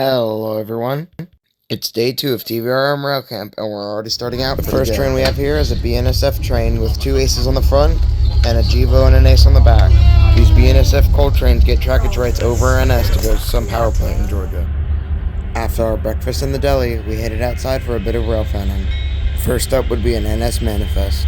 Hello everyone, it's day 2 of TVRM Railcamp and we're already starting out. The first train we have here is a BNSF train with 2 aces on the front and a GEVO and an ace on the back. These BNSF coal trains get trackage rights over NS to go to some power plant in Georgia. After our breakfast in the deli, we headed outside for a bit of rail fanning. First up would be an NS manifest.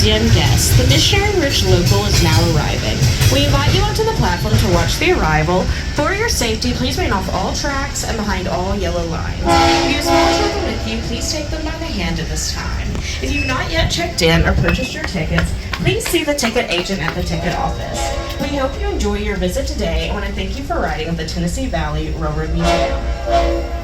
Museum guests, the Missionary Ridge Local is now arriving. We invite you onto the platform to watch the arrival. For your safety, please remain off all tracks and behind all yellow lines. If you have small children with you, please take them by the hand at this time. If you've not yet checked in or purchased your tickets, please see the ticket agent at the ticket office. We hope you enjoy your visit today and want to thank you for riding with the Tennessee Valley Railroad Museum.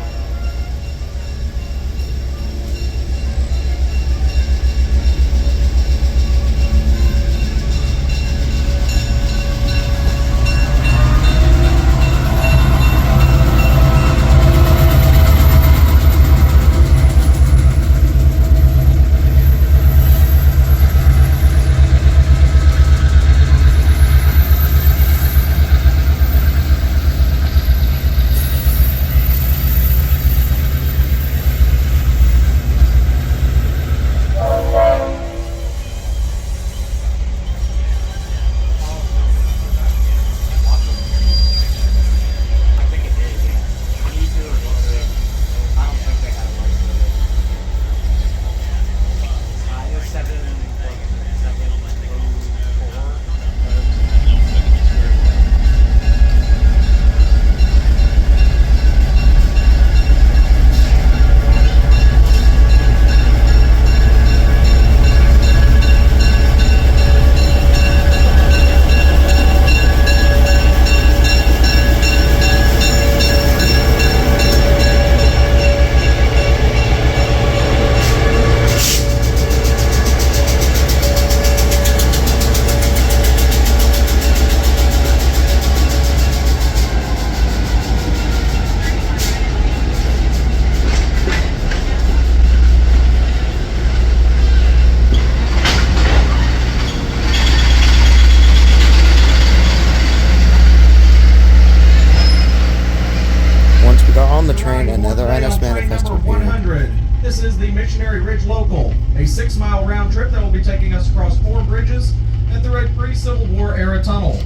Another NS manifest will be 100. This is the Missionary Ridge Local, a 6-mile round trip that will be taking us across 4 bridges and through a pre-Civil War era tunnel.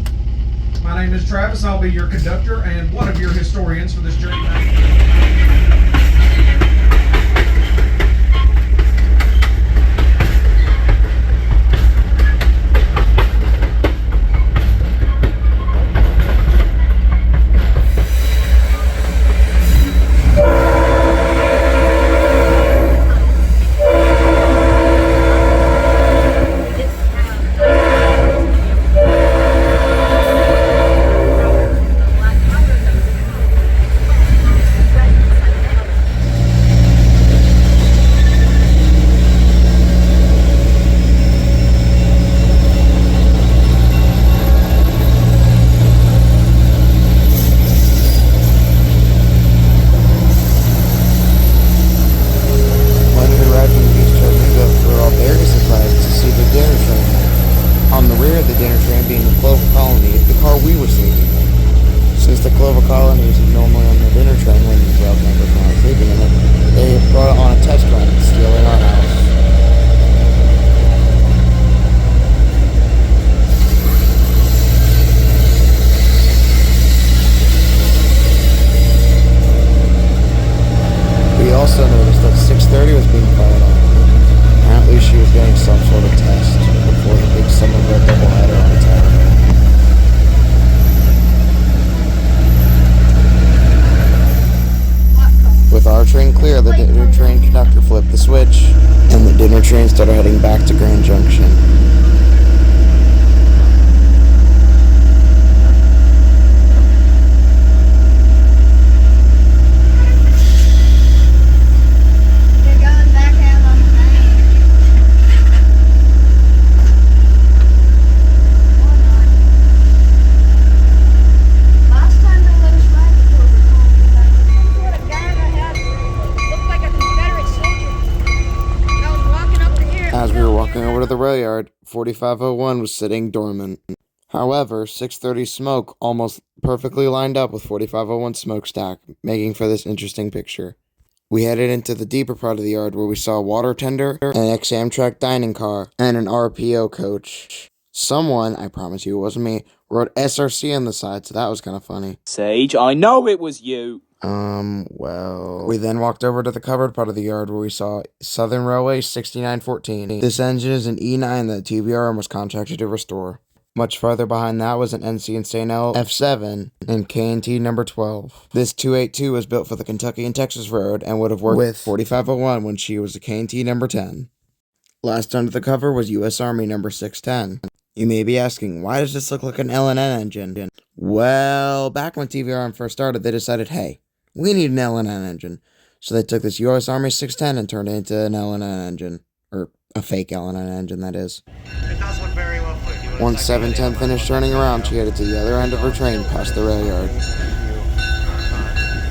My name is Travis. I'll be your conductor and one of your historians for this journey. Since the Clover colonies is normally on the dinner train when the Railcamp was not sleeping in it, they brought it on a test run, stealing our house. flipped the switch, and the dinner train started heading back to Grand Junction. As we were walking over to the rail yard, 4501 was sitting dormant. However, 630 smoke almost perfectly lined up with 4501 smokestack, making for this interesting picture. We headed into the deeper part of the yard where we saw a water tender, an ex-Amtrak dining car, and an RPO coach. Someone, I promise you it wasn't me, wrote SRC on the side, so that was kind of funny. Sage, I know it was you. Well... We then walked over to the covered part of the yard where we saw Southern Railway 6914. This engine is an E9 that TVRM was contracted to restore. Much farther behind that was an NC and St. L F7 and K&T number 12. This 282 was built for the Kentucky and Texas Road and would have worked with 4501 when she was a K&T number 10. Last under the cover was U.S. Army number 610. You may be asking, why does this look like an L&N engine? Well, back when TVRM first started, they decided, hey, we need an L&N engine. So they took this U.S. Army 610 and turned it into an L&N engine. Or a fake L&N engine, that is. It does look very well for you. Once 710 finished turning around, she headed to the other end of her train past the rail yard.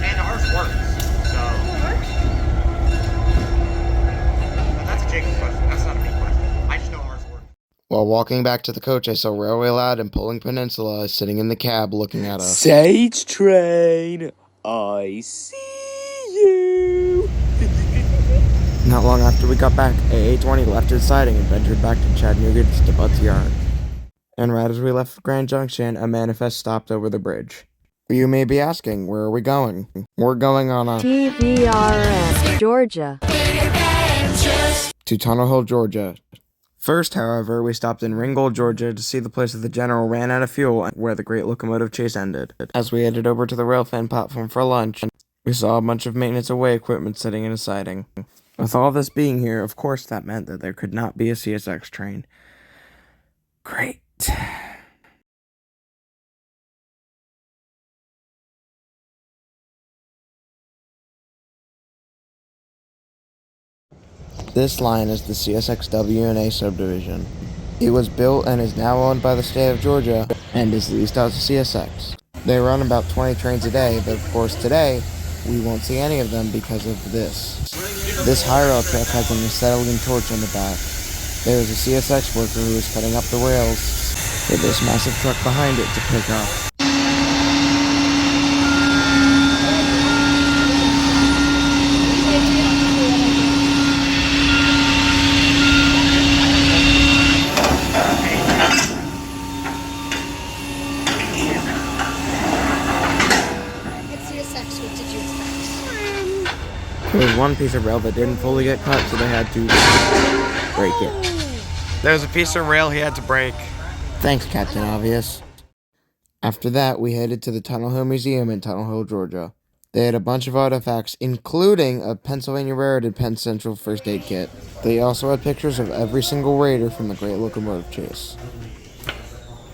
And ours works, so... That's a Jacob question. That's not a me question. I just know ours works. While walking back to the coach, I saw Railway Lad and Pulling Peninsula sitting in the cab looking at us. Sage train, I see you. Not long after we got back, AA-20 left his siding and ventured back to Chattanooga's to Butt's yard. And right as we left Grand Junction, a manifest stopped over the bridge. You may be asking, where are we going? We're going on a TVRM, Georgia. to Tunnel Hill, Georgia. First, however, we stopped in Ringgold, Georgia to see the place that the General ran out of fuel and where the Great Locomotive Chase ended. As we headed over to the rail fan platform for lunch, we saw a bunch of maintenance away equipment sitting in a siding. With all this being here, of course that meant that there could not be a CSX train. Great. This line is the CSX W&A subdivision. It was built and is now owned by the state of Georgia and is leased out to CSX. They run about 20 trains a day, but of course today, we won't see any of them because of this. This high rail truck has an acetylene torch in the back. There is a CSX worker who is cutting up the rails for this massive truck behind it to pick up. There was one piece of rail that didn't fully get cut, so they had to break it. There was a piece of rail he had to break. Thanks, Captain Obvious. After that, we headed to the Tunnel Hill Museum in Tunnel Hill, Georgia. They had a bunch of artifacts, including a Pennsylvania Raritan Penn Central first aid kit. They also had pictures of every single raider from the Great Locomotive Chase.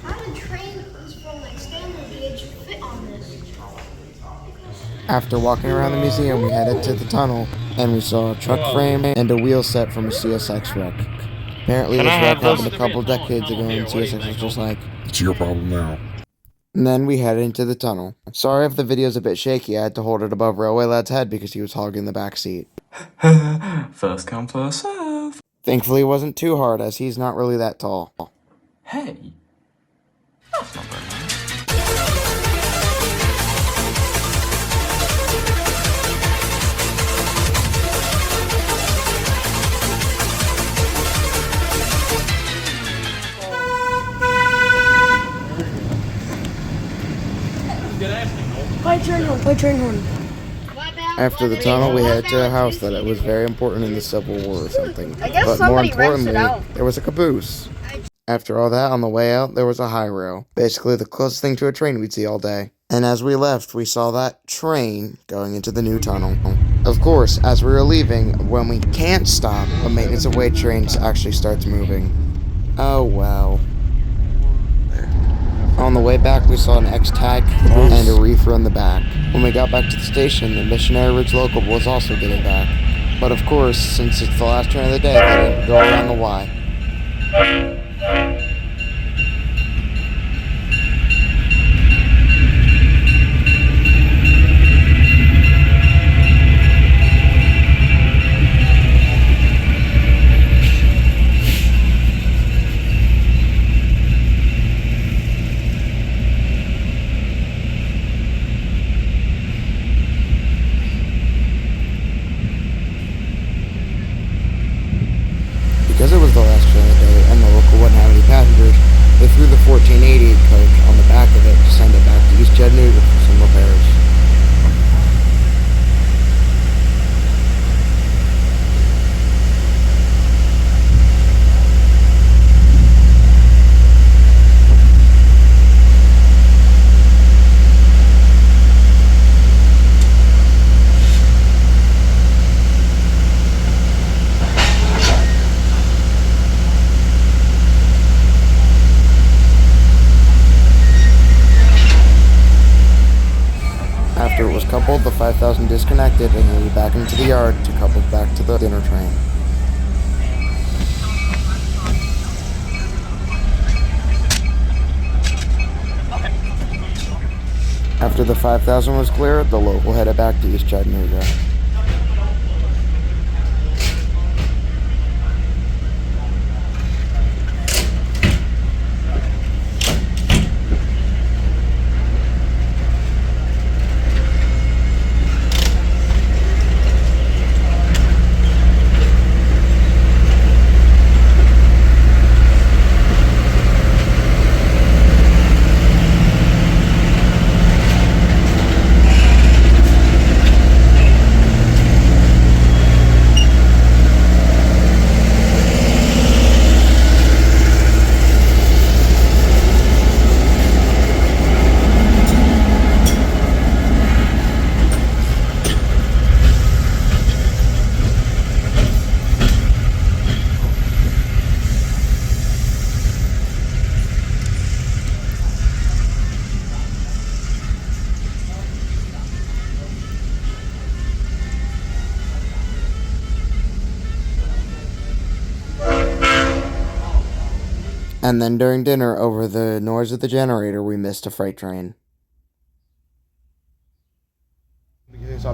How did trains from like standard gauge fit on this? After walking around the museum, we headed to the tunnel, and we saw a truck frame and a wheel set from a CSX wreck. Apparently this wreck happened a couple decades ago, and CSX was just like, it's your problem now. And then we headed into the tunnel. Sorry if the video's a bit shaky, I had to hold it above Railway Lad's head because he was hogging the back seat. First come, first serve. Thankfully it wasn't too hard, as he's not really that tall. Hey, that's not very nice. Play train horn. After the tunnel, we headed to a house that was very important in the Civil War or something. I guess But more somebody rents it importantly, out. there was a caboose. After all that, on the way out, there was a high rail. Basically the closest thing to a train we'd see all day. And as we left, we saw that train going into the new tunnel. Of course, as we were leaving, when we can't stop, a maintenance of way train actually starts moving. Oh well. On the way back, we saw an X-Tag and a reefer in the back. When we got back to the station, the Missionary Ridge Local was also getting back. But of course, since it's the last train of the day, they didn't go around the Y. Because it was the last train of the day and the local wouldn't have any passengers, they threw the 1480 coach on the back of it to send it back to East Chattanooga for some repairs. After it was coupled, the 5000 disconnected and moved back into the yard to couple back to the dinner train. After the 5000 was clear, the local headed back to East Chattanooga. And then during dinner, over the noise of the generator, we missed a freight train. Oh,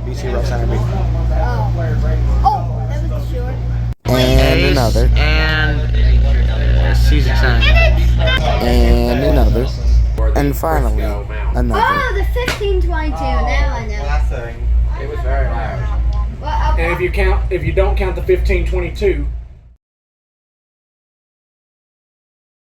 that was short. And another. And season 10. And another. And finally, another. Oh, the 1522. Now I know. Last thing, it was very loud. Well, And if you don't count the 1522,